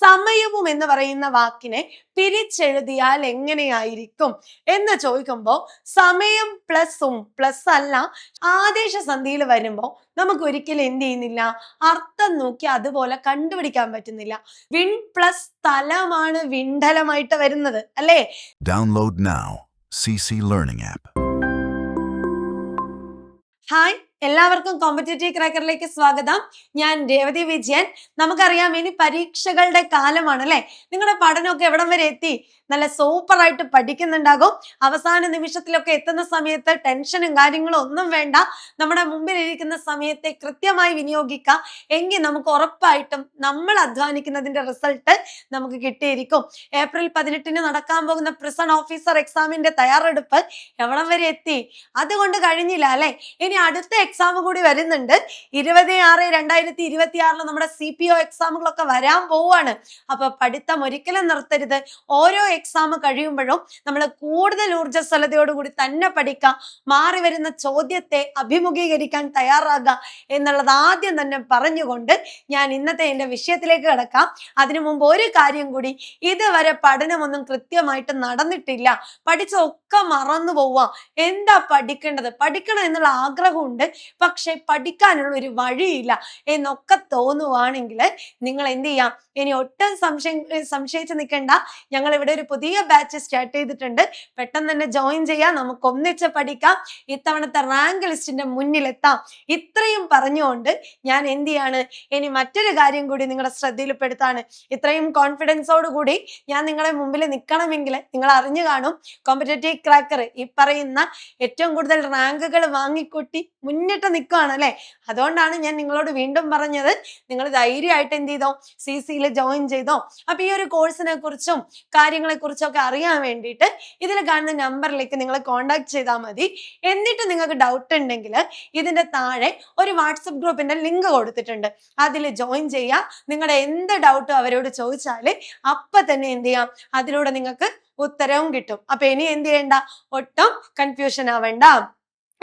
സമയവും എന്ന് പറയുന്ന വാക്കിനെ പിരിച്ചെഴുതിയാൽ എങ്ങനെയായിരിക്കും എന്ന് ചോദിക്കുമ്പോൾ സമയം പ്ലസും പ്ലസ് അല്ല ആദേശ സന്ധിയിൽ വരുമ്പോൾ നമുക്ക് ഒരിക്കലും എന്ത് ചെയ്യുന്നില്ല, അർത്ഥം നോക്കി അതുപോലെ കണ്ടുപിടിക്കാൻ പറ്റുന്നില്ല. വിൺ പ്ലസ് സ്ഥലമാണ് വിണ്ഡലമായിട്ട് വരുന്നത് അല്ലേ? Download now. CC Learning app. Hi, എല്ലാവർക്കും കോമ്പറ്റേറ്റീവ് ക്രാക്കറിലേക്ക് സ്വാഗതം. ഞാൻ രേവതി വിജയൻ. നമുക്കറിയാം ഇനി പരീക്ഷകളുടെ കാലമാണ് അല്ലെ? നിങ്ങളുടെ പഠനമൊക്കെ എവിടം വരെ എത്തി? നല്ല സൂപ്പറായിട്ട് പഠിക്കുന്നുണ്ടാകും. അവസാന നിമിഷത്തിലൊക്കെ എത്തുന്ന സമയത്ത് ടെൻഷനും കാര്യങ്ങളും ഒന്നും വേണ്ട. നമ്മുടെ മുമ്പിൽ ഇരിക്കുന്ന സമയത്തെ കൃത്യമായി വിനിയോഗിക്കാം. എങ്കിൽ നമുക്ക് ഉറപ്പായിട്ടും നമ്മൾ അധ്വാനിക്കുന്നതിന്റെ റിസൾട്ട് നമുക്ക് കിട്ടിയിരിക്കും. ഏപ്രിൽ 18 നടക്കാൻ പോകുന്ന പ്രിസൺ ഓഫീസർ എക്സാമിന്റെ തയ്യാറെടുപ്പ് എവിടം വരെ എത്തി? അതുകൊണ്ട് കഴിഞ്ഞില്ല അല്ലെ? ഇനി അടുത്ത എക്സാം കൂടി വരുന്നുണ്ട്. 26/2026 നമ്മുടെ CPO എക്സാമുകളൊക്കെ വരാൻ പോവാണ്. അപ്പൊ പഠിത്തം ഒരിക്കലും നിർത്തരുത്. ഓരോ എക്സാം കഴിയുമ്പോഴും നമ്മൾ കൂടുതൽ ഊർജ്ജസ്വലതയോടുകൂടി തന്നെ പഠിക്കാം. മാറി വരുന്ന ചോദ്യത്തെ അഭിമുഖീകരിക്കാൻ തയ്യാറാകാം എന്നുള്ളത് ആദ്യം തന്നെ പറഞ്ഞുകൊണ്ട് ഞാൻ ഇന്നത്തെ എൻ്റെ വിഷയത്തിലേക്ക് കിടക്കാം. അതിനു മുമ്പ് ഒരു കാര്യം കൂടി, ഇതുവരെ പഠനമൊന്നും കൃത്യമായിട്ട് നടന്നിട്ടില്ല, പഠിച്ചൊക്കെ മറന്നു പോവാ, എന്താ പഠിക്കേണ്ടത്, പഠിക്കണം എന്നുള്ള ആഗ്രഹമുണ്ട്, പക്ഷെ പഠിക്കാനുള്ള ഒരു വഴിയില്ല എന്നൊക്കെ തോന്നുവാണെങ്കിൽ നിങ്ങൾ എന്ത് ചെയ്യാം, ഇനി ഒട്ടും സംശയിച്ച് നിൽക്കേണ്ട. ഞങ്ങൾ ഇവിടെ ഒരു പുതിയ ബാച്ച് സ്റ്റാർട്ട് ചെയ്തിട്ടുണ്ട്. പെട്ടെന്ന് തന്നെ ജോയിൻ ചെയ്യാം, നമുക്ക് ഒന്നിച്ച് പഠിക്കാം, ഇത്തവണത്തെ റാങ്ക് ലിസ്റ്റിന്റെ മുന്നിലെത്താം. ഇത്രയും പറഞ്ഞുകൊണ്ട് ഞാൻ എന്ത് ചെയ്യാണ്, ഇനി മറ്റൊരു കാര്യം കൂടി നിങ്ങളുടെ ശ്രദ്ധയിൽപ്പെടുത്താണ്. ഇത്രയും കോൺഫിഡൻസോട് കൂടി ഞാൻ നിങ്ങളെ മുമ്പിൽ നിൽക്കണമെങ്കിൽ നിങ്ങൾ അറിഞ്ഞു കാണും, കോമ്പറ്റേറ്റീവ് ക്രാക്കർ ഈ പറയുന്ന ഏറ്റവും കൂടുതൽ റാങ്കുകൾ വാങ്ങിക്കൂട്ടി മുന്നിട്ട് നിൽക്കുകയാണ് അല്ലെ? അതുകൊണ്ടാണ് ഞാൻ നിങ്ങളോട് വീണ്ടും പറഞ്ഞത്, നിങ്ങൾ ധൈര്യമായിട്ട് എന്ത് ചെയ്തോ, CCയിൽ ജോയിൻ ചെയ്തോ. അപ്പൊ ഈ ഒരു കോഴ്സിനെ കുറിച്ചും കാര്യങ്ങളെ കുറിച്ചും ഒക്കെ അറിയാൻ വേണ്ടിയിട്ട് ഇതിൽ കാണുന്ന നമ്പറിലേക്ക് നിങ്ങൾ കോൺടാക്ട് ചെയ്താൽ മതി. എന്നിട്ട് നിങ്ങൾക്ക് ഡൗട്ട് ഉണ്ടെങ്കിൽ ഇതിന്റെ താഴെ ഒരു വാട്സപ്പ് ഗ്രൂപ്പിന്റെ ലിങ്ക് കൊടുത്തിട്ടുണ്ട്, അതിൽ ജോയിൻ ചെയ്യാം. നിങ്ങളുടെ എന്ത് ഡൗട്ടും അവരോട് ചോദിച്ചാൽ അപ്പൊ തന്നെ എന്ത് ചെയ്യാം, അതിലൂടെ നിങ്ങൾക്ക് ഉത്തരവും കിട്ടും. അപ്പൊ ഇനി എന്ത് ചെയ്യണ്ട, ഒട്ടും കൺഫ്യൂഷൻ ആവണ്ട.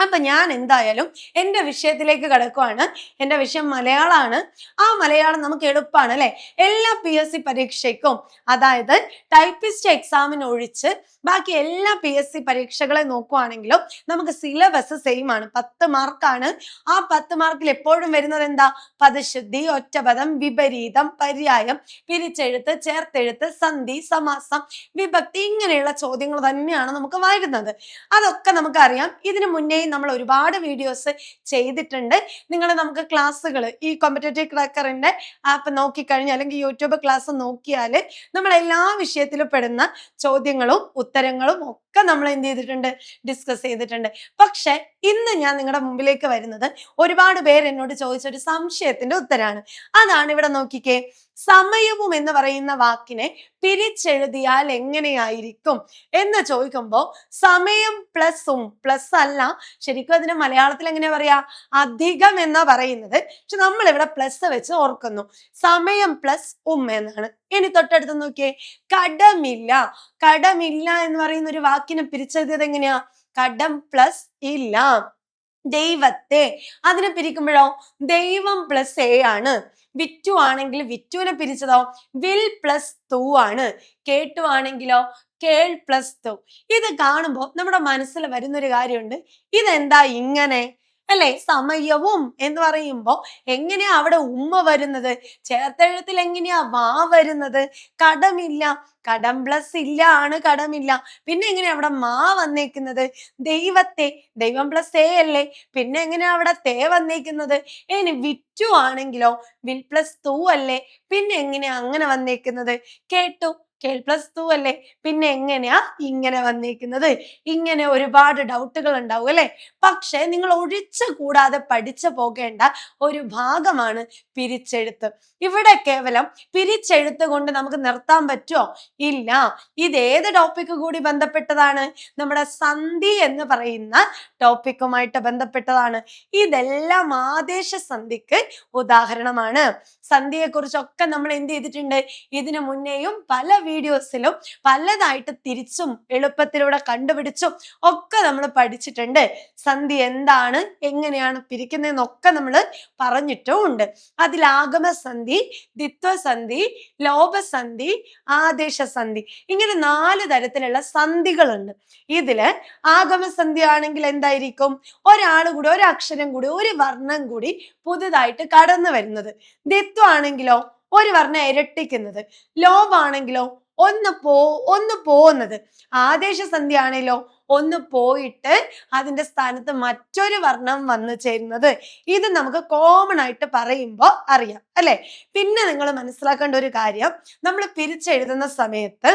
അപ്പൊ ഞാൻ എന്തായാലും എൻ്റെ വിഷയത്തിലേക്ക് കിടക്കുവാണ്. എൻ്റെ വിഷയം മലയാളമാണ്. ആ മലയാളം നമുക്ക് എളുപ്പമാണ് അല്ലെ? എല്ലാ PSC പരീക്ഷയ്ക്കും, അതായത് ടൈപ്പിസ്റ്റ് എക്സാമിന് ഒഴിച്ച് ബാക്കി എല്ലാ PSC പരീക്ഷകളെ നോക്കുവാണെങ്കിലും നമുക്ക് സിലബസ് സെയിം ആണ്. 10 മാർക്കാണ്. ആ 10 മാർക്കിൽ എപ്പോഴും വരുന്നത് എന്താ? പദശുദ്ധി, ഒറ്റപദം, വിപരീതം, പര്യായം, പിരിച്ചെഴുത്ത്, ചേർത്തെഴുത്ത്, സന്ധി, സമാസം, വിഭക്തി, ഇങ്ങനെയുള്ള ചോദ്യങ്ങൾ തന്നെയാണ് നമുക്ക് വരുന്നത്. അതൊക്കെ നമുക്കറിയാം. ഇതിനു മുന്നേ നമ്മൾ ഒരുപാട് വീഡിയോസ് ചെയ്തിട്ടുണ്ട്. നിങ്ങൾ നമുക്ക് ക്ലാസ്സുകൾ ഈ കോമ്പറ്റേറ്റീവ് ക്രാക്കറിന്റെ ആപ്പ് നോക്കിക്കഴിഞ്ഞാൽ അല്ലെങ്കിൽ യൂട്യൂബ് ക്ലാസ് നോക്കിയാൽ നമ്മൾ എല്ലാ വിഷയത്തിലും പെടുന്ന ചോദ്യങ്ങളും ഉത്തരങ്ങളും ഒക്കെ നമ്മൾ എന്ത് ചെയ്തിട്ടുണ്ട്, ഡിസ്കസ് ചെയ്തിട്ടുണ്ട്. പക്ഷെ ഇന്ന് ഞാൻ നിങ്ങളുടെ മുമ്പിലേക്ക് വരുന്നത് ഒരുപാട് പേര് എന്നോട് ചോദിച്ചൊരു സംശയത്തിന്റെ ഉത്തരാണ്. അതാണ് ഇവിടെ നോക്കിക്കേ, സമയവും എന്ന് പറയുന്ന വാക്കിനെ പിരിച്ചെഴുതിയാൽ എങ്ങനെയായിരിക്കും എന്ന് ചോദിക്കുമ്പോൾ സമയം പ്ലസും പ്ലസ് അല്ല, ശരിക്കും അതിന് മലയാളത്തിൽ എങ്ങനെയാ പറയാ, അധികം എന്നാ പറയുന്നത്. പക്ഷെ നമ്മൾ ഇവിടെ പ്ലസ് വെച്ച് ഓർക്കുന്നു. സമയം പ്ലസ് എന്നാണ്. ഇനി തൊട്ടടുത്ത് നോക്കിയേ, കടമില്ല. കടമില്ല എന്ന് പറയുന്ന ഒരു വാക്കിനെ പിരിച്ചെഴുതിയത് എങ്ങനെയാ, കടം പ്ലസ് ഇല്ല. ദൈവത്തെ, അതിനെ പിരിക്കുമ്പോഴോ ദൈവം പ്ലസ് എ ആണ്. വിറ്റു ആണെങ്കിൽ വിറ്റുവിനെ പിരിച്ചതോ വിൽ പ്ലസ് തു ആണ്. കേട്ടു ആണെങ്കിലോ കേൾ പ്ലസ് തു. ഇത് കാണുമ്പോൾ നമ്മുടെ മനസ്സിൽ വരുന്നൊരു കാര്യമുണ്ട്, ഇതെന്താ ഇങ്ങനെ അല്ലെ? സമയവും എന്ന് പറയുമ്പോൾ എങ്ങനെയാ അവിടെ ഉമ്മ വരുന്നത്? ചേർത്തെഴുത്തിൽ എങ്ങനെയാ വാ വരുന്നത്? കടമില്ല, കടം പ്ലസ് ഇല്ല ആണ് കടമില്ല. പിന്നെ എങ്ങനെയാ അവിടെ മാ വന്നേക്കുന്നത്? ദൈവത്തെ, ദൈവം പ്ലസ് എ അല്ലേ, പിന്നെ എങ്ങനെയാ അവിടെ തേ വന്നേക്കുന്നത്? ഇനി വിറ്റു ആണെങ്കിലോ വിൽ പ്ലസ് തു അല്ലേ, പിന്നെ എങ്ങനെയാ അങ്ങനെ വന്നേക്കുന്നത്? കേട്ടു, കേൾ പ്ലസ് തു അല്ലേ, പിന്നെ എങ്ങനെയാ ഇങ്ങനെ വന്നേക്കുന്നത്? ഇങ്ങനെ ഒരുപാട് ഡൗട്ടുകൾ ഉണ്ടാവും അല്ലെ? പക്ഷെ നിങ്ങൾ ഒഴിച്ചു കൂടാതെ പഠിച്ചു പോകേണ്ട ഒരു ഭാഗമാണ് പിരിച്ചെഴുത്ത്. ഇവിടെ കേവലം പിരിച്ചെഴുത്ത് കൊണ്ട് നമുക്ക് നിർത്താൻ പറ്റുമോ? ഇല്ല. ഇത് ഏത് ടോപ്പിക് കൂടി ബന്ധപ്പെട്ടതാണ്? നമ്മുടെ സന്ധി എന്ന് പറയുന്ന ടോപ്പിക്കുമായിട്ട് ബന്ധപ്പെട്ടതാണ്. ഇതെല്ലാം ആദേശ സന്ധിക്ക് ഉദാഹരണമാണ്. സന്ധിയെ കുറിച്ചൊക്കെ നമ്മൾ എന്ത് ചെയ്തിട്ടുണ്ട്, ഇതിനു മുന്നേയും പല വീഡിയോസിലും പലതായിട്ട് തിരിച്ചും എളുപ്പത്തിലൂടെ കണ്ടുപിടിച്ചും ഒക്കെ നമ്മൾ പഠിച്ചിട്ടുണ്ട്. സന്ധി എന്താണ്, എങ്ങനെയാണ് പിരിക്കുന്നതെന്നൊക്കെ നമ്മൾ പറഞ്ഞിട്ടും ഉണ്ട്. അതിൽ ആഗമസന്ധി, ദ്വിത്വസന്ധി, ലോഭസന്ധി, ആദേശസന്ധി, ഇങ്ങനെ 4 തരത്തിലുള്ള സന്ധികളുണ്ട്. ഇതില് ആഗമസന്ധി ആണെങ്കിൽ എന്തായിരിക്കും? ഒരാൾ കൂടി, ഒരു അക്ഷരം കൂടി, ഒരു വർണ്ണം കൂടി പുതുതായിട്ട് കടന്നു വരുന്നത്. ദ്വിത്വം ആണെങ്കിലോ ഒരു വർണ്ണം ഇരട്ടിക്കുന്നത്. ലോഭാണെങ്കിലോ ഒന്ന് പോകുന്നത്. ആദേശസന്ധി ആണെങ്കിലോ ഒന്ന് പോയിട്ട് അതിന്റെ സ്ഥാനത്ത് മറ്റൊരു വർണ്ണം വന്നു ചേരുന്നത്. ഇത് നമുക്ക് കോമൺ ആയിട്ട് പറയുമ്പോൾ അറിയാം അല്ലെ? പിന്നെ നിങ്ങൾ മനസ്സിലാക്കേണ്ട ഒരു കാര്യം, നമ്മൾ പിരിച്ചെഴുതുന്ന സമയത്ത്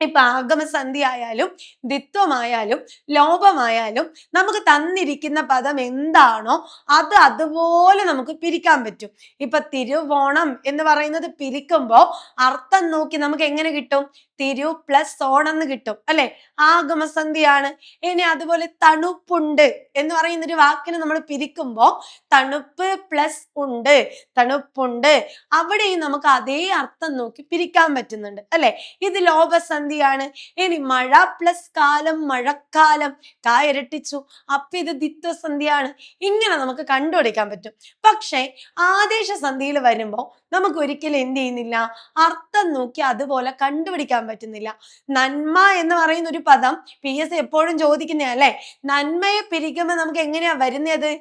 ഇപ്പൊ ആഗമസന്ധി ആയാലും ദ്വിത്വമായാലും ലോഭമായാലും നമുക്ക് തന്നിരിക്കുന്ന പദം എന്താണോ അത് അതുപോലെ നമുക്ക് പിരിക്കാൻ പറ്റും. ഇപ്പൊ തിരുവോണം എന്ന് പറയുന്നത് പിരിക്കുമ്പോ അർത്ഥം നോക്കി നമുക്ക് എങ്ങനെ കിട്ടും? തിരു പ്ലസ് ഓണം എന്ന് കിട്ടും അല്ലെ? ആഗമസന്ധിയാണ്. ഇനി അതുപോലെ തണുപ്പുണ്ട് എന്ന് പറയുന്ന ഒരു വാക്കിന് നമ്മൾ പിരിക്കുമ്പോ തണുപ്പ് പ്ലസ് ഉണ്ട്, തണുപ്പുണ്ട്, അവിടെയും നമുക്ക് അതേ അർത്ഥം നോക്കി പിരിക്കാൻ പറ്റുന്നുണ്ട് അല്ലെ? ഇത് ലോഭസന്ധിയാണ്. ഇനി മഴ പ്ലസ് കാലം, മഴക്കാലം, കാ ഇരട്ടിച്ചു, അപ്പൊ ഇത് ദ്വിത്വസന്ധിയാണ്. ഇങ്ങനെ നമുക്ക് കണ്ടുപിടിക്കാൻ പറ്റും. പക്ഷെ ആദേശസന്ധിയിൽ വരുമ്പോ നമുക്ക് ഒരിക്കലും എന്ത് ചെയ്യുന്നില്ല, അർത്ഥം നോക്കി അതുപോലെ കണ്ടുപിടിക്കാൻ പറ്റുന്നില്ല. നന്മ എന്ന് പറയുന്ന ഒരു പദം PS എപ്പോഴും ചോദിക്കുന്ന അല്ലെ? നന്മയെ പിരിക്കുമ്പോ നമുക്ക് എങ്ങനെയാ വരുന്നത്?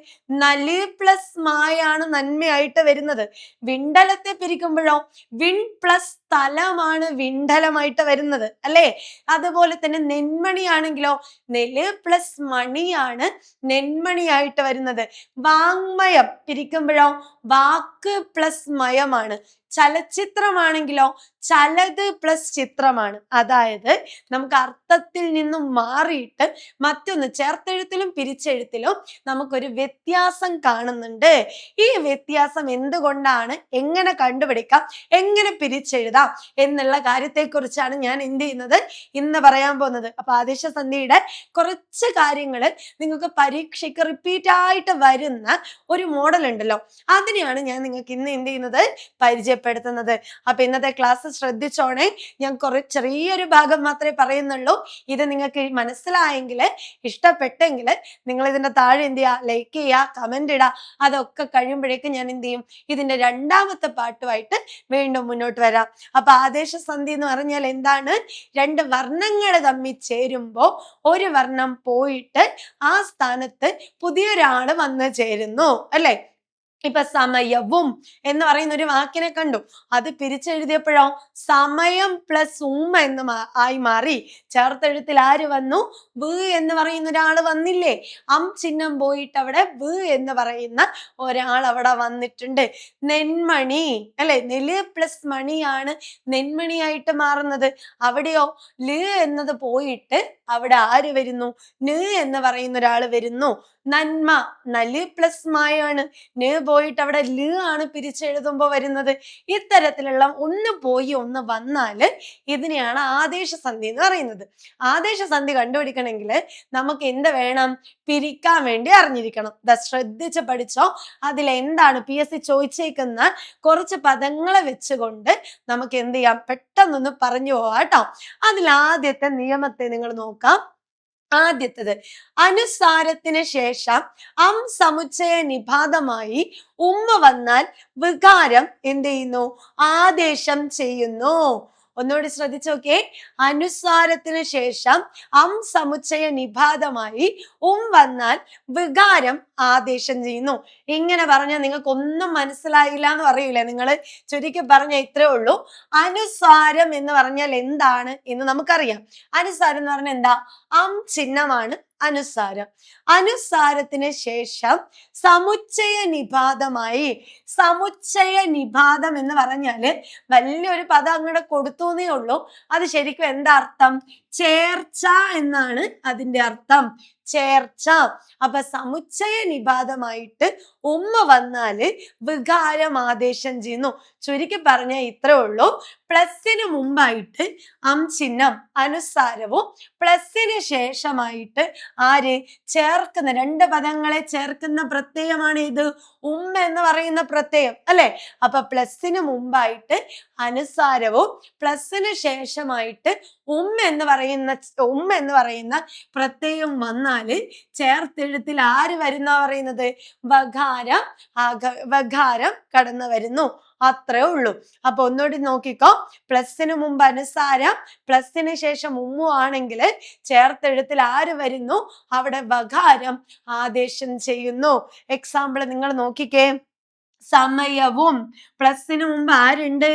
നല് പ്ലസ് മായാണ് നന്മയായിട്ട് വരുന്നത്. വിണ്ടലത്തെ പിരിക്കുമ്പോഴോ വിൺ പ്ലസ് സ്ഥലമാണ് വിണ്ടലമായിട്ട് വരുന്നത് അല്ലെ? അതുപോലെ തന്നെ നെന്മണിയാണെങ്കിലോ നെല് പ്ലസ് മണിയാണ് നെന്മണിയായിട്ട് വരുന്നത്. വാങ്മയം പിരിക്കുമ്പോഴോ വാക്ക് പ്ലസ് മയമാണ്. ചലച്ചിത്രമാണെങ്കിലോ ചലത് പ്ലസ് ചിത്രമാണ്. അതായത് നമുക്ക് അർത്ഥത്തിൽ നിന്നും മാറിയിട്ട് മറ്റൊന്ന് ചേർത്തെഴുത്തിലും പിരിച്ചെഴുത്തിലും നമുക്കൊരു വ്യത്യാസം കാണുന്നുണ്ട്. ഈ വ്യത്യാസം എന്തുകൊണ്ടാണ്, എങ്ങനെ കണ്ടുപിടിക്കാം, എങ്ങനെ പിരിച്ചെഴുതാം എന്നുള്ള കാര്യത്തെക്കുറിച്ചാണ് ഞാൻ എന്ത് ചെയ്യുന്നത്, ഇന്ന് പറയാൻ പോകുന്നത്. അപ്പൊ ആദേശസന്ധിയുടെ കുറച്ച് കാര്യങ്ങൾ നിങ്ങൾക്ക് പരീക്ഷയ്ക്ക് റിപ്പീറ്റ് ആയിട്ട് വരുന്ന ഒരു മോഡൽ ഉണ്ടല്ലോ, അതിനെയാണ് ഞാൻ നിങ്ങൾക്ക് ഇന്ന് എന്ത് ചെയ്യുന്നത്, പരിചയപ്പെടുത്തുന്നത്. അപ്പൊ ഇന്നത്തെ ക്ലാസ് ശ്രദ്ധിച്ചോണേ. ഞാൻ ചെറിയൊരു ഭാഗം മാത്രമേ പറയുന്നുള്ളൂ. ഇത് നിങ്ങൾക്ക് മനസ്സിലായെങ്കിൽ, ഇഷ്ടപ്പെട്ടെങ്കിൽ നിങ്ങൾ ഇതിന്റെ താഴെ എന്ത് ചെയ്യുക, ലൈക്ക് ചെയ്യുക, കമന്റ് ഇടുക. അതൊക്കെ കഴിയുമ്പോഴേക്കും ഞാൻ എന്ത് ചെയ്യും, ഇതിന്റെ 2ാമത്തെ പാട്ടുമായിട്ട് വീണ്ടും മുന്നോട്ട് വരാം. അപ്പൊ ആദേശസന്ധി എന്ന് പറഞ്ഞാൽ എന്താണ്? 2 വർണ്ണങ്ങൾ തമ്മിൽ ചേരുമ്പോ ഒരു വർണ്ണം പോയിട്ട് ആ സ്ഥാനത്ത് പുതിയൊരാള് വന്നു ചേരുന്നു അല്ലെ? ഇപ്പൊ സമയവും എന്ന് പറയുന്ന ഒരു വാക്കിനെ കണ്ടു. അത് പിരിച്ചെഴുതിയപ്പോഴോ സമയം പ്ലസ് ഉമ്മ എന്ന് ആയി മാറി. ചേർത്തെഴുത്തിൽ ആര് വന്നു? വ് എന്ന് പറയുന്ന ഒരാൾ വന്നില്ലേ? ചിഹ്നം പോയിട്ട് അവിടെ വ് എന്ന് പറയുന്ന ഒരാൾ അവിടെ വന്നിട്ടുണ്ട്. നെന്മണി അല്ലെ? നെല് പ്ലസ് മണിയാണ് നെന്മണിയായിട്ട് മാറുന്നത്. അവിടെയോ ല് എന്നത് പോയിട്ട് അവിടെ ആര് വരുന്നു? ന് എന്ന് പറയുന്ന ഒരാൾ വരുന്നു. നന്മ നല് പ്ലസ് മായാണ്. ന് പോയിട്ട് അവിടെ ല് ആണ് പിരിച്ചെഴുതുമ്പോ വരുന്നത്. ഇത്തരത്തിലുള്ള ഒന്ന് പോയി ഒന്ന് വന്നാല് ഇതിനെയാണ് ആദേശസന്ധി എന്ന് പറയുന്നത്. ആദേശസന്ധി കണ്ടുപിടിക്കണമെങ്കിൽ നമുക്ക് എന്ത് വേണം? പിരിക്കാൻ വേണ്ടി അറിഞ്ഞിരിക്കണം. ശ്രദ്ധിച്ച് പഠിച്ചോ. അതിൽ എന്താണ് PS ചോദിച്ചേക്കുന്ന കുറച്ച് പദങ്ങളെ വെച്ചുകൊണ്ട് നമുക്ക് എന്ത് ചെയ്യാം, പെട്ടെന്നൊന്ന് പറഞ്ഞു പോവാം കേട്ടോ. അതിൽ ആദ്യത്തെ നിയമത്തെ നിങ്ങൾ നോക്കാം. ആദ്യത്തത്, അനുസാരത്തിന് ശേഷം സമുച്ചയ നിപാതമായി ഉമ്മ വന്നാൽ വികാരം എന്ത് ചെയ്യുന്നു? ആദേശം ചെയ്യുന്നു. ഒന്നുകൂടി ശ്രദ്ധിച്ചു നോക്കിയേ. അനുസാരത്തിന് ശേഷം സമുച്ചയ നിപാതമായി വന്നാൽ വികാരം ആദേശം ചെയ്യുന്നു. ഇങ്ങനെ പറഞ്ഞാൽ നിങ്ങൾക്ക് ഒന്നും മനസ്സിലായില്ല എന്ന് പറയൂലേ? നിങ്ങൾ ചുരുക്കി പറഞ്ഞ ഇത്രേ ഉള്ളൂ. അനുസാരം എന്ന് പറഞ്ഞാൽ എന്താണ് എന്ന് നമുക്കറിയാം. അനുസാരം എന്ന് പറഞ്ഞാൽ എന്താ? ചിഹ്നമാണ് അനുസാരം. അനുസാരത്തിന് ശേഷം സമുച്ചയ നിപാതമായി. സമുച്ചയ നിപാതം എന്ന് പറഞ്ഞാല് വലിയൊരു പദം അങ്ങോട്ട് കൊടുത്തുന്നേ ഉള്ളൂ. അത് ശരിക്കും എന്താ അർത്ഥം? ചേർച്ച എന്നാണ് അതിന്റെ അർത്ഥം. ചേർച്ച. അപ്പൊ സമുച്ചയ നിപാതമായിട്ട് ഉമ്മ വന്നാല് വികാരം ആദേശം ചെയ്യുന്നു. ചുരുക്കി പറഞ്ഞ ഇത്രേ ഉള്ളൂ. പ്ലസിന് മുമ്പായിട്ട് ചിഹ്നം അനുസാരവും പ്ലസിന് ശേഷമായിട്ട് ആര് ചേർക്കുന്ന രണ്ട് പദങ്ങളെ ചേർക്കുന്ന പ്രത്യയമാണ് ഇത് ഉമ്മ എന്ന് പറയുന്ന പ്രത്യയം അല്ലെ. അപ്പൊ പ്ലസിന് മുമ്പായിട്ട് അനുസാരവും പ്ലസിന് ശേഷമായിട്ട് ഉമ്മ എന്ന് പറയുന്ന പ്രത്യയം വന്നാല് ചേർത്തെഴുത്തിൽ ആര് വരുന്ന പറയുന്നത് വകാരം കടന്നു വരുന്നു. അത്രേ ഉള്ളൂ. അപ്പൊ ഒന്നുകൂടി നോക്കിക്കോ. പ്ലസിന് മുമ്പ് അനുസാരം പ്ലസിന് ശേഷം ഉമ്മു ആണെങ്കിൽ ചേർത്തെഴുത്തിൽ ആര് വരുന്നു? അവിടെ വകാരം ആദേശം ചെയ്യുന്നു. എക്സാമ്പിൾ നിങ്ങൾ നോക്കിക്കേ. സമയവും പ്ലസിന് മുമ്പ് ആരുണ്ട്?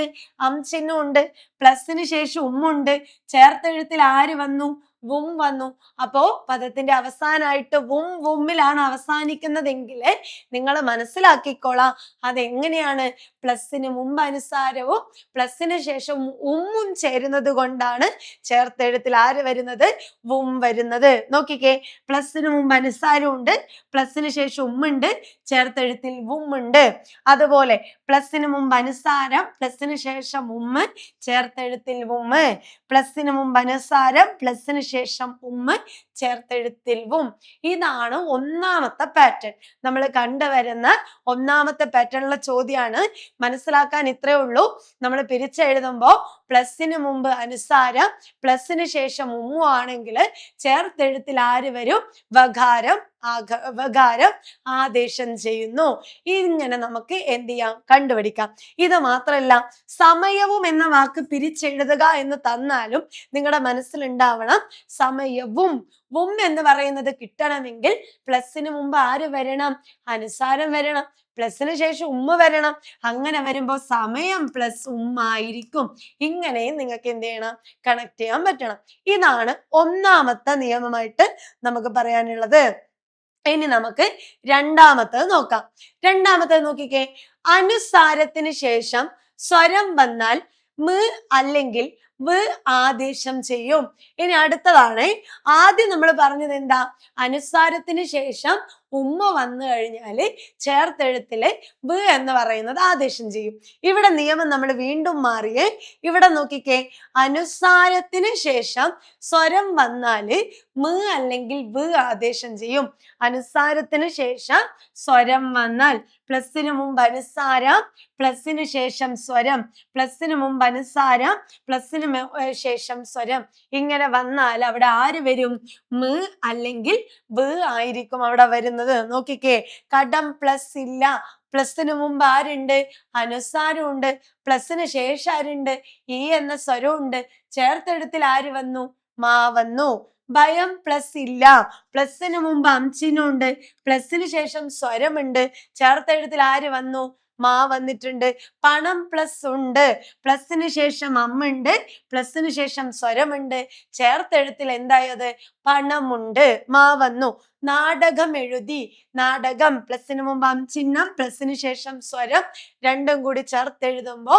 ചിഹ്നം ഉണ്ട്. പ്ലസിന് ശേഷം ഉമ്മുണ്ട്. ചേർത്തെഴുത്തിൽ ആര് വന്നു? വും വന്നു. അപ്പോ പദത്തിന്റെ അവസാനമായിട്ട് വുമ്മിലാണ് അവസാനിക്കുന്നതെങ്കിൽ നിങ്ങൾ മനസ്സിലാക്കിക്കോളാം അതെങ്ങനെയാണ്. പ്ലസിന് മുമ്പ് അനുസാരവും പ്ലസിന് ശേഷം ഉമ്മും ചേരുന്നത് കൊണ്ടാണ് ചേർത്തെഴുത്തിൽ ആര് വരുന്നത്? വും വരുന്നത്. നോക്കിക്കേ, പ്ലസിന് മുമ്പ് അനുസാരം ഉണ്ട്, പ്ലസിന് ശേഷം ഉമ്മുണ്ട്, ചേർത്തെഴുത്തിൽ വുമ്മുണ്ട്. അതുപോലെ പ്ലസിന് മുമ്പ് അനുസാരം പ്ലസിന് ശേഷം ഉമ്മ്, ചേർത്തെഴുത്തിൽ വുമ്മ്. പ്ലസിന് മുമ്പ് അനുസാരം പ്ലസിന് ശേഷം ഉമ്മ്, ചേർത്തെഴുത്തിൽ വും. ഇതാണ് ഒന്നാമത്തെ പാറ്റേൺ. നമ്മൾ കണ്ടുവരുന്ന ഒന്നാമത്തെ പാറ്റേണിലെ ചോദ്യമാണ്. മനസ്സിലാക്കാൻ ഇത്രേ ഉള്ളൂ. നമ്മൾ പിരിച്ചെഴുതുമ്പോ പ്ലസിന് മുമ്പ് അനുസാരം പ്ലസിന് ശേഷം ഉമ്മു ആണെങ്കിൽ ചേർത്തെഴുത്തിൽ ആര് വരും? വകാരം ആദേശം ചെയ്യുന്നു. ഇങ്ങനെ നമുക്ക് എന്ത് ചെയ്യാം? കണ്ടുപിടിക്കാം. ഇത് മാത്രല്ല, സമയവും എന്ന വാക്ക് പിരിച്ചെഴുതുക എന്ന് തന്നാലും നിങ്ങളുടെ മനസ്സിലുണ്ടാവണം സമയവും. എന്ന് പറയുന്നത് കിട്ടണമെങ്കിൽ പ്ലസിന് മുമ്പ് ആര് വരണം? അനുസാരം വരണം, പ്ലസിന് ശേഷം ഉമ്മ വരണം. അങ്ങനെ വരുമ്പോ സമയം പ്ലസ് ഉമ്മായിരിക്കും. ഇങ്ങനെയും നിങ്ങൾക്ക് എന്ത് ചെയ്യണം? കണക്ട് ചെയ്യാൻ പറ്റണം. ഇതാണ് ഒന്നാമത്തെ നിയമമായിട്ട് നമുക്ക് പറയാനുള്ളത്. ഇനി നമുക്ക് രണ്ടാമത്തത് നോക്കാം. രണ്ടാമത്തത് നോക്കിക്കേ. അനുസാരത്തിന് ശേഷം സ്വരം വന്നാൽ അല്ലെങ്കിൽ ആദേശം ചെയ്യും. ഇനി അടുത്തതാണ്. ആദ്യം നമ്മൾ പറഞ്ഞത് എന്താ? അനുസാരത്തിന് ശേഷം ഉമ്മ വന്നു കഴിഞ്ഞാല് ചേർത്തെഴുത്തില് എന്ന് പറയുന്നത് ആദേശം ചെയ്യും. ഇവിടെ നിയമം നമ്മൾ വീണ്ടും മാറിയേ. ഇവിടെ നോക്കിക്കേ, അനുസാരത്തിന് ശേഷം സ്വരം വന്നാല് അല്ലെങ്കിൽ ആദേശം ചെയ്യും. അനുസാരത്തിന് ശേഷം സ്വരം വന്നാൽ പ്ലസിന് മുമ്പ് അനുസാരം പ്ലസിന് ശേഷം സ്വരം, പ്ലസിന് മുമ്പ് അനുസാരം പ്ലസിന് ശേഷം സ്വരം. ഇങ്ങനെ വന്നാൽ അവിടെ ആര് വരും? അല്ലെങ്കിൽ ആയിരിക്കും അവിടെ വരുന്നത്. നോക്കിക്കേ, കടം പ്ലസ് ഇല്ല. പ്ലസിന് മുമ്പ് ആരുണ്ട്? അനുസാരം ഉണ്ട്. പ്ലസിന് ശേഷം ആരുണ്ട്? എന്ന സ്വരം ഉണ്ട്. ചേർത്തെഴുത്തിൽ ആര് വന്നു? വന്നു. ഭയം പ്ലസ് ഇല്ല. പ്ലസിന് മുമ്പ് ചിഹ്നമുണ്ട്, പ്ലസിന് ശേഷം സ്വരമുണ്ട്. ചേർത്തെഴുത്തിൽ ആര് വന്നു? വന്നിട്ടുണ്ട്. പണം പ്ലസ് ഉണ്ട്, പ്ലസിന് ശേഷം ഉണ്ട്, പ്ലസിന് ശേഷം സ്വരമുണ്ട്. ചേർത്തെഴുത്തിൽ എന്തായത്? പണമുണ്ട്. വന്നു. നാടകം എഴുതി. നാടകം പ്ലസിന് മുമ്പ് ചിഹ്നം, പ്ലസിന് ശേഷം സ്വരം, രണ്ടും കൂടി ചേർത്തെഴുതുമ്പോ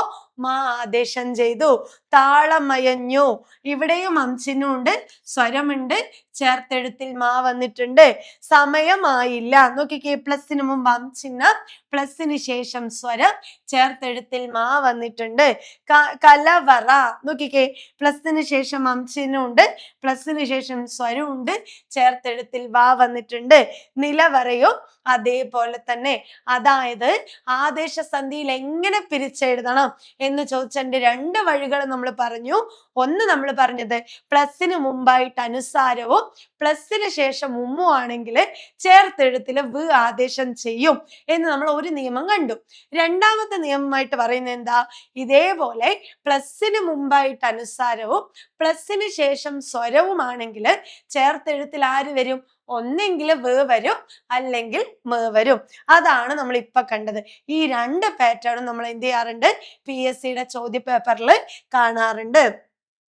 ആദേശം ചെയ്തു. താളമയഞ്ഞു. ഇവിടെയും ചിഹ്നം ഉണ്ട്, സ്വരമുണ്ട്, ചേർത്തെഴുത്തിൽ വന്നിട്ടുണ്ട്. സമയമായില്ല. നോക്കിക്കേ, പ്ലസിന് മുമ്പ് ചിഹ്നം, പ്ലസിന് ശേഷം സ്വരം, ചേർത്തെഴുത്തിൽ വന്നിട്ടുണ്ട്. കലവറ. നോക്കിക്കേ, പ്ലസിന് ശേഷം ചിഹ്നം ഉണ്ട്, പ്ലസിന് ശേഷം സ്വരം ഉണ്ട്, ചേർത്തെഴുത്തിൽ വന്നിട്ടുണ്ട്. നിലവറയും അതേപോലെ തന്നെ. അതായത് ആദേശസന്ധിയിൽ എങ്ങനെ പിരിച്ചെഴുതണം എന്ന് ചോദിച്ചതിന്റെ രണ്ട് വഴികൾ നമ്മൾ പറഞ്ഞു. ഒന്ന് നമ്മൾ പറഞ്ഞത് പ്ലസിന് മുമ്പായിട്ട് അനുസാരവും പ്ലസിന് ശേഷം ഉമ്മു ആണെങ്കിൽ ചേർത്തെഴുത്തിൽ ആദേശം ചെയ്യും എന്ന് നമ്മൾ ഒരു നിയമം കണ്ടു. രണ്ടാമത്തെ നിയമമായിട്ട് പറയുന്നത് എന്താ? ഇതേപോലെ പ്ലസിന് മുമ്പായിട്ട് അനുസാരവും പ്ലസിന് ശേഷം സ്വരവുമാണെങ്കിൽ ചേർത്തെഴുത്തിൽ ആര് വരും? ഒന്നെങ്കിൽ വരും, അല്ലെങ്കിൽ വരും. അതാണ് നമ്മൾ ഇപ്പൊ കണ്ടത്. ഈ രണ്ട് പാറ്റേണും നമ്മൾ എന്ത് ചെയ്യാറുണ്ട്? PSCയുടെ ചോദ്യ പേപ്പറിൽ കാണാറുണ്ട്.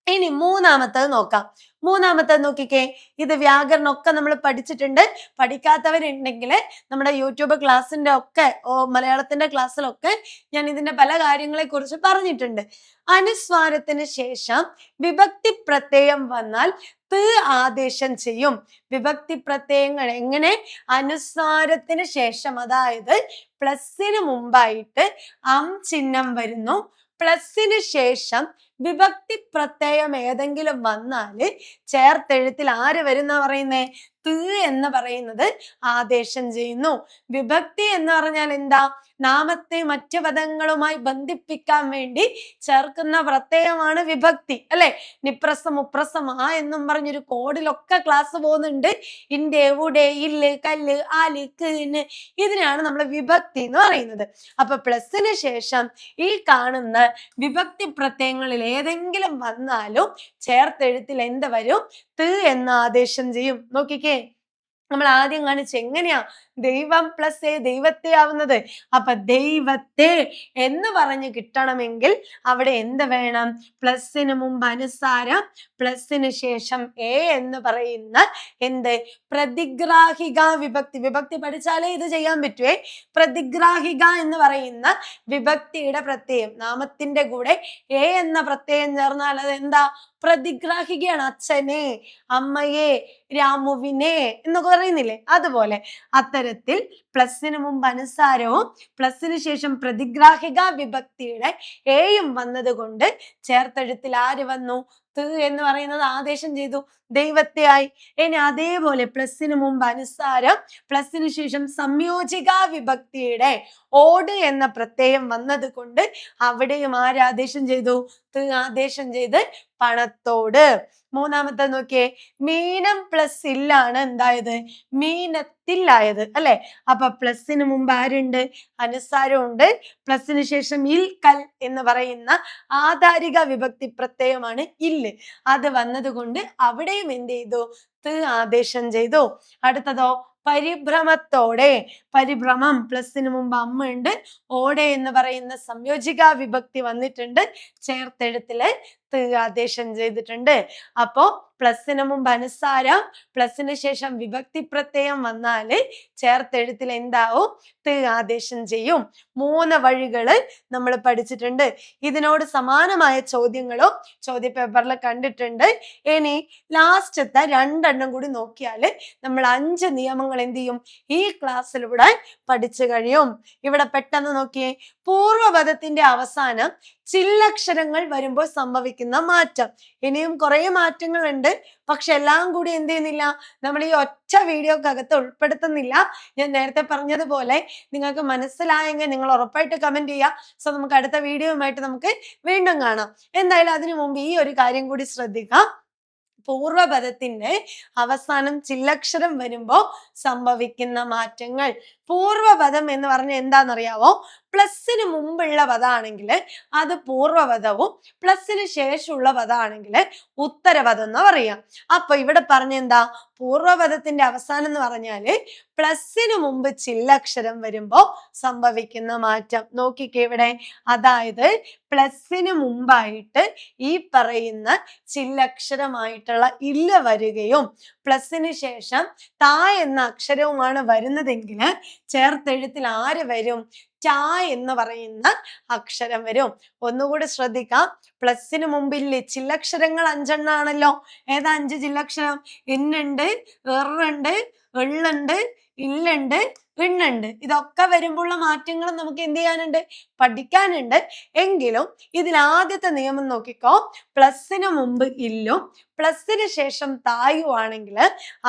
ഇനി മൂന്നാമത്തത് നോക്കാം. മൂന്നാമത്തത് നോക്കിക്കേ, ഇത് വ്യാകരണമൊക്കെ നമ്മൾ പഠിച്ചിട്ടുണ്ട്. പഠിക്കാത്തവരുണ്ടെങ്കിൽ നമ്മുടെ യൂട്യൂബ് ക്ലാസ്സിന്റെ ഒക്കെ മലയാളത്തിന്റെ ക്ലാസ്സിലൊക്കെ ഞാൻ ഇതിന്റെ പല കാര്യങ്ങളെ കുറിച്ച് പറഞ്ഞിട്ടുണ്ട്. അനുസ്വാരത്തിന് ശേഷം വിഭക്തി പ്രത്യയം വന്നാൽ ത് ആദേശം ചെയ്യും. വിഭക്തി പ്രത്യയങ്ങൾ എങ്ങനെ? അനുസ്വാരത്തിന് ശേഷം, അതായത് പ്ലസിന് മുമ്പായിട്ട് ചിഹ്നം വരുന്നു, പ്ലസിന് ശേഷം വിഭക്തി പ്രത്യയം ഏതെങ്കിലും വന്നാല് ചേർത്തെഴുത്തിൽ ആര് വരുന്ന പറയുന്നേ? ത് എന്ന് പറയുന്നത് ആദേശം ചെയ്യുന്നു. വിഭക്തി എന്ന് പറഞ്ഞാൽ എന്താ? നാമത്തെ മറ്റു പദങ്ങളുമായി ബന്ധിപ്പിക്കാൻ വേണ്ടി ചേർക്കുന്ന പ്രത്യയമാണ് വിഭക്തി, അല്ലെ? നിപ്രസം ഉപ്രസം ആ എന്നും പറഞ്ഞൊരു കോഡിലൊക്കെ ക്ലാസ് പോകുന്നുണ്ട്. ഇന്റെ, ഉടെ, ഇല്ല്, കല്ല്, ആല്, കീന്, ഇതിനാണ് നമ്മൾ വിഭക്തി എന്ന് പറയുന്നത്. അപ്പൊ പ്ലസിന് ശേഷം ഈ കാണുന്ന വിഭക്തി പ്രത്യയങ്ങളിൽ ഏതെങ്കിലും വന്നാലും ചേർത്തെഴുത്തിൽ എന്ത് വരും? ത് എന്ന ആദേശം ചെയ്യും. നോക്കിക്കേ, നമ്മൾ ആദ്യം കാണിച്ച് എങ്ങനെയാ ദൈവം പ്ലസ് ദൈവത്തെ ആവുന്നത്. അപ്പൊ ദൈവത്തെ എന്ന് പറഞ്ഞ് കിട്ടണമെങ്കിൽ അവിടെ എന്ത് വേണം? പ്ലസിന് മുമ്പ് അനുസാരം, പ്ലസിന് ശേഷം എന്ന് പറയുന്ന എന്ത്? പ്രതിഗ്രാഹിക വിഭക്തി. വിഭക്തി പഠിച്ചാലേ ഇത് ചെയ്യാൻ പറ്റുവേ. പ്രതിഗ്രാഹിക എന്ന് പറയുന്ന വിഭക്തിയുടെ പ്രത്യയം, നാമത്തിന്റെ കൂടെ എന്ന പ്രത്യയം ചേർന്നാൽ അത് എന്താ? പ്രതിഗ്രാഹികയാണ്. അച്ഛനെ, അമ്മയെ, രാമുവിനെ എന്നൊക്കെ പറയുന്നില്ലേ, അതുപോലെ അത്തരത്തിൽ പ്ലസിന് മുമ്പ് അനുസാരവും പ്ലസിന് ശേഷം പ്രതിഗ്രാഹിക വിഭക്തിയുടെ എയും വന്നത് കൊണ്ട് ചേർത്തെഴുത്തിൽ ആര് വന്നു? ത് എന്ന് പറയുന്നത് ആദേശം ചെയ്തു, ദൈവത്തെ ആയി. ഇനി അതേപോലെ പ്ലസിന് മുമ്പ് അനുസാരം, പ്ലസിന് ശേഷം സംയോജിക വിഭക്തിയുടെ ഓട് എന്ന പ്രത്യയം വന്നത് കൊണ്ട് അവിടെയും ആരാദേശം ചെയ്തു? ത് ആദേശം ചെയ്ത് പണത്തോട്. മൂന്നാമത്തെ നോക്കിയേ, മീനം പ്ലസ് ഇല്ലാണ് എന്തായത്? മീനത്തിലായത്, അല്ലെ? അപ്പൊ പ്ലസിന് മുമ്പ് ആരുണ്ട്? അനുസാരം ഉണ്ട്. പ്ലസിന് ശേഷം ഇൽ, കൽ എന്ന് പറയുന്ന ആധാരിക വിഭക്തി പ്രത്യയമാണ് ഇല്ല്. അത് വന്നത് കൊണ്ട് അവിടെയും എന്ത് ചെയ്തു? ത് ആദേശം ചെയ്തു. അടുത്തതോ, പരിഭ്രമത്തോടെ. പരിഭ്രമം പ്ലസിന് മുമ്പ് അമ്മ ഉണ്ട്, ഓടെ എന്ന് പറയുന്ന സംയോജിക വിഭക്തി വന്നിട്ടുണ്ട്, ചേർത്തെഴുത്തില് ത് ആദേശം ചെയ്തിട്ടുണ്ട്. അപ്പോ പ്ലസിന് മുമ്പ് അനുസാരം, പ്ലസിന് ശേഷം വിഭക്തി പ്രത്യയം വന്നാല് ചേർത്തെഴുത്തിൽ എന്താവും? ത് ആദേശം ചെയ്യും. 3 വഴികള് നമ്മൾ പഠിച്ചിട്ടുണ്ട്. ഇതിനോട് സമാനമായ ചോദ്യങ്ങളും ചോദ്യ പേപ്പറിൽ കണ്ടിട്ടുണ്ട്. ഇനി ലാസ്റ്റത്തെ 2 എണ്ണം കൂടി നോക്കിയാല് നമ്മൾ 5 നിയമങ്ങൾ എന്ത് ചെയ്യും? ഈ ക്ലാസ്സിലൂടെ പഠിച്ചു കഴിയും. ഇവിടെ പെട്ടെന്ന് നോക്കിയേ, പൂർവപദത്തിന്റെ അവസാനം ചില്ലക്ഷരങ്ങൾ വരുമ്പോൾ സംഭവിക്കുന്ന മാറ്റം. ഇനിയും കുറെ മാറ്റങ്ങൾ ഉണ്ട്, പക്ഷെ എല്ലാം കൂടി എന്ത് ചെയ്യുന്നില്ല, നമ്മൾ ഈ ഒറ്റ വീഡിയോക്കകത്ത് ഉൾപ്പെടുത്തുന്നില്ല. ഞാൻ നേരത്തെ പറഞ്ഞതുപോലെ നിങ്ങൾക്ക് മനസ്സിലായെങ്കിൽ നിങ്ങൾ ഉറപ്പായിട്ട് കമന്റ് ചെയ്യുക. സോ നമുക്ക് അടുത്ത വീഡിയോയുമായിട്ട് നമുക്ക് വീണ്ടും കാണാം. എന്തായാലും അതിനു മുമ്പ് ഈ ഒരു കാര്യം കൂടി ശ്രദ്ധിക്കാം. പൂർവപദത്തിന്റെ അവസാനം ചില്ലക്ഷരം വരുമ്പോ സംഭവിക്കുന്ന മാറ്റങ്ങൾ. പൂർവപദം എന്ന് പറഞ്ഞാൽ എന്താണെന്നറിയാവോ? പ്ലസിന് മുമ്പുള്ള പദമാണെങ്കിൽ അത് പൂർവപദവും പ്ലസിന് ശേഷമുള്ള പദമാണെങ്കിൽ ഉത്തരപദം എന്ന് പറയാം. അപ്പൊ ഇവിടെ പറഞ്ഞെന്താ? പൂർവപദത്തിന്റെ അവസാനം എന്ന് പറഞ്ഞാല് പ്ലസിന് മുമ്പ് ചില്ലക്ഷരം വരുമ്പോ സംഭവിക്കുന്ന മാറ്റം. നോക്കിക്കേ ഇവിടെ, അതായത് പ്ലസിന് മുമ്പായിട്ട് ഈ പറയുന്ന ചില്ലക്ഷരമായിട്ടുള്ള ഇല്ല വരികയും പ്ലസിന് ശേഷം താ എന്ന അക്ഷരവുമാണ് വരുന്നതെങ്കിൽ ചേർത്തെഴുത്തിൽ ആര് വരും? ടാ എന്ന് പറയുന്ന അക്ഷരം വരും. ഒന്നുകൂടി ശ്രദ്ധിക്കാം. പ്ലസിന് മുമ്പില്ലേ ചില്ലക്ഷരങ്ങൾ 5 എണ്ണാണല്ലോ. ഏതാ 5 ചില്ലക്ഷരം? ഇന്നുണ്ട്, എറുണ്ട്, എള്ളുണ്ട്, ഇല്ലുണ്ട്, ഇണ്ണുണ്ട്. ഇതൊക്കെ വരുമ്പോഴുള്ള മാറ്റങ്ങൾ നമുക്ക് എന്ത് ചെയ്യാനുണ്ട്? പഠിക്കാനുണ്ട്. എങ്കിലും ഇതിൽ ആദ്യത്തെ നിയമം നോക്കിക്കോ. പ്ലസിന് മുമ്പ് ഇല്ലും പ്ലസിന് ശേഷം തായു ആണെങ്കിൽ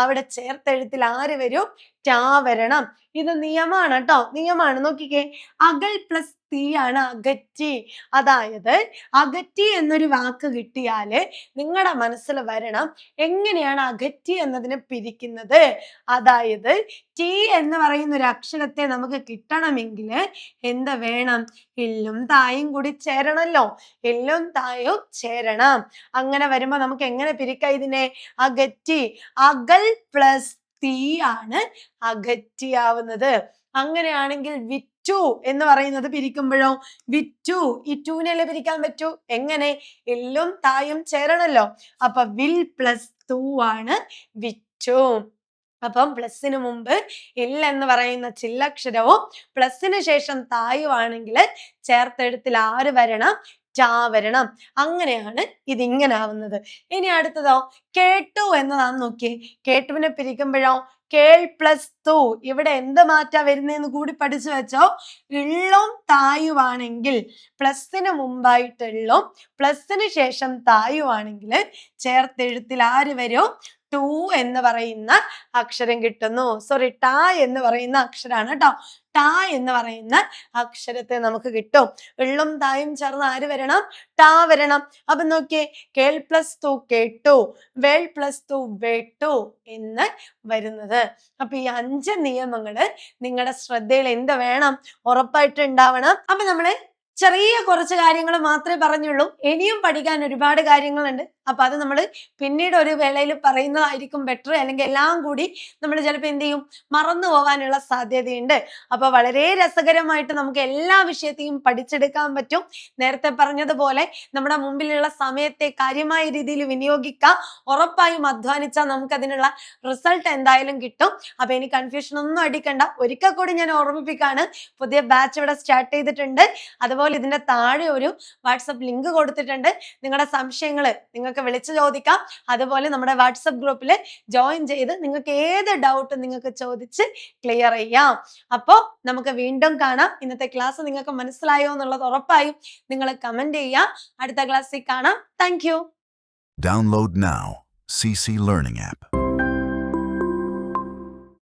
അവിടെ ചേർത്തെഴുത്തിൽ ആര് വരും? ടാ വരണം. ഇത് നിയമമാണ് കേട്ടോ, നിയമമാണ്. നോക്കിക്കേ, അകൽ പ്ലസ് തീ ആണ് അകറ്റി. അതായത് അകറ്റി എന്നൊരു വാക്ക് കിട്ടിയാല് നിങ്ങളുടെ മനസ്സിൽ വരണം എങ്ങനെയാണ് അകറ്റി എന്നതിനെ പിരിക്കുന്നത്. അതായത് ടി എന്ന് പറയുന്ന ഒരു അക്ഷരത്തെ നമുക്ക് കിട്ടണമെങ്കിൽ എന്ത് വേണം? ഇല്ലും തായും കൂടി ചേരണല്ലോ. ഇല്ലും തായും ചേരണം. അങ്ങനെ വരുമ്പോ നമുക്ക് എങ്ങനെ പിരിക്കാം ഇതിനെ? അകറ്റി. അകൽ പ്ലസ് തീ ആണ് അകറ്റിയാവുന്നത്. അങ്ങനെയാണെങ്കിൽ ടു എന്ന് പറയുന്നത് പിരിക്കുമ്പോഴോ വിറ്റു. ഈ ടൂനല്ലേ പിരിക്കാൻ പറ്റൂ? എങ്ങനെ? എല്ലും തായും ചേരണല്ലോ. അപ്പൊ വിൽ പ്ലസ് ടു ആണ് വിറ്റു. അപ്പം പ്ലസിന് മുമ്പ് ഇൽ എന്ന് പറയുന്ന ചില്ലക്ഷരവും പ്ലസിന് ശേഷം തായുവാണെങ്കിൽ ചേർത്തെഴുത്തിൽ ആര് വരണം? ടാ വരണം. അങ്ങനെയാണ് ഇതിങ്ങനെ ആവുന്നത്. ഇനി അടുത്തതോ കേട്ടു എന്നതാന്ന് നോക്കിയേ. കേട്ടുവിനെ പിരിക്കുമ്പോഴോ കേൾ പ്ലസ് തു. ഇവിടെ എന്ത് മാറ്റാ വരുന്നതെന്ന് കൂടി പഠിച്ചു വെച്ചോ. ഇള്ളും തായുവാണെങ്കിൽ പ്ലസിന് മുമ്പായിട്ട് ഇള്ളും പ്ലസിന് ശേഷം തായുവാണെങ്കിൽ ചേർത്തെഴുത്തിൽ ആര് വരും? ടു എന്ന് പറയുന്ന അക്ഷരം കിട്ടുന്നു. സോറി, ട എന്ന് പറയുന്ന അക്ഷരാണ് കേട്ടോ. ട എന്ന് പറയുന്ന അക്ഷരത്തെ നമുക്ക് കിട്ടും. ഇള്ളും തായും ചേർന്ന് ആര് വരണം? ട വരണം. അപ്പൊ നോക്കിയേ, കേൾ പ്ലസ് ടു കേട്ടു, വേൾ പ്ലസ് ടു വേട്ടു എന്ന് വരുന്നത്. അപ്പൊ ഈ 5 നിയമങ്ങള് നിങ്ങളുടെ ശ്രദ്ധയിൽ എന്ത് വേണം? ഉറപ്പായിട്ട് ഉണ്ടാവണം. അപ്പൊ നമ്മള് ചെറിയ കുറച്ച് കാര്യങ്ങൾ മാത്രമേ പറഞ്ഞുള്ളൂ. ഇനിയും പഠിക്കാൻ ഒരുപാട് കാര്യങ്ങളുണ്ട്. അപ്പൊ അത് നമ്മൾ പിന്നീട് ഒരു വേളയിൽ പറയുന്നതായിരിക്കും ബെറ്റർ. അല്ലെങ്കിൽ എല്ലാം കൂടി നമ്മൾ ചിലപ്പോൾ എന്ത് ചെയ്യും? മറന്നു പോകാനുള്ള സാധ്യതയുണ്ട്. അപ്പൊ വളരെ രസകരമായിട്ട് നമുക്ക് എല്ലാ വിഷയത്തെയും പഠിച്ചെടുക്കാൻ പറ്റും. നേരത്തെ പറഞ്ഞതുപോലെ നമ്മുടെ മുമ്പിലുള്ള സമയത്തെ കാര്യമായ രീതിയിൽ വിനിയോഗിക്കാം. ഉറപ്പായും അധ്വാനിച്ചാൽ നമുക്ക് അതിനുള്ള റിസൾട്ട് എന്തായാലും കിട്ടും. അപ്പൊ ഇനി കൺഫ്യൂഷൻ ഒന്നും അടിക്കണ്ട. ഒരിക്കൽ കൂടി ഞാൻ ഓർമ്മിപ്പിക്കാണ്, പുതിയ ബാച്ച് ഇവിടെ സ്റ്റാർട്ട് ചെയ്തിട്ടുണ്ട്. അതുപോലെ ഇതിന്റെ താഴെ ഒരു വാട്സപ്പ് ലിങ്ക് കൊടുത്തിട്ടുണ്ട്. നിങ്ങളുടെ സംശയങ്ങൾ നിങ്ങൾക്ക് വിളിച്ചു ചോദിക്കാം. അതുപോലെ നമ്മുടെ വാട്സപ്പ് ഗ്രൂപ്പിൽ ജോയിൻ ചെയ്ത് നിങ്ങൾക്ക് ഏത് ഡൗട്ട് നിങ്ങൾക്ക് ചോദിച്ച് ക്ലിയർ ചെയ്യാം. അപ്പോൾ നമുക്ക് വീണ്ടും കാണാം. ഇന്നത്തെ ക്ലാസ് നിങ്ങൾക്ക് മനസ്സിലായോ എന്നുള്ളത് ഉറപ്പായും നിങ്ങൾ കമന്റ് ചെയ്യാം. അടുത്ത ക്ലാസ്സിൽ കാണാം. Thank you. Download now. CC Learning app.